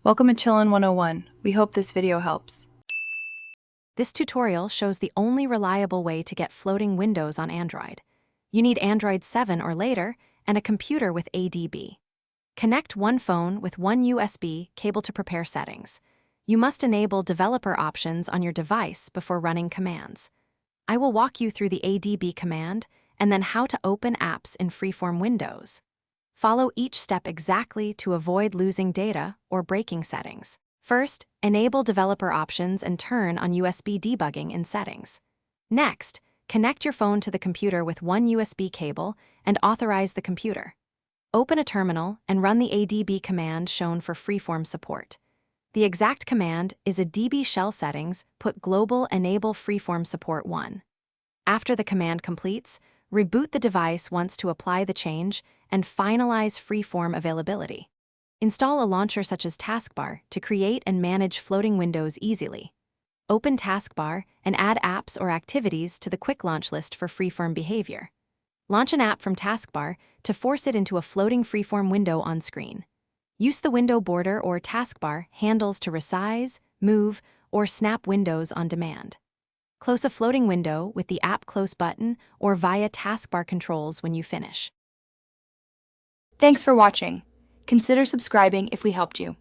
Welcome to Chillin' 101. We hope this video helps. This tutorial shows the only reliable way to get floating windows on Android. You need Android 7 or later and a computer with ADB. Connect one phone with one USB cable to prepare settings. You must enable developer options on your device before running commands. I will walk you through the ADB command and then how to open apps in freeform windows. Follow each step exactly to avoid losing data or breaking settings. First, enable developer options and turn on USB debugging in settings. Next, connect your phone to the computer with one USB cable and authorize the computer. Open a terminal and run the ADB command shown for freeform support. The exact command is a DB shell settings put global enable freeform support 1. After the command completes, reboot the device once to apply the change and finalize freeform availability. Install a launcher such as Taskbar to create and manage floating windows easily. Open Taskbar and add apps or activities to the quick launch list for freeform behavior. Launch an app from Taskbar to force it into a floating freeform window on screen. Use the window border or taskbar handles to resize, move, or snap windows on demand. Close a floating window with the App Close button or via taskbar controls when you finish. Thanks for watching. Consider subscribing if we helped you.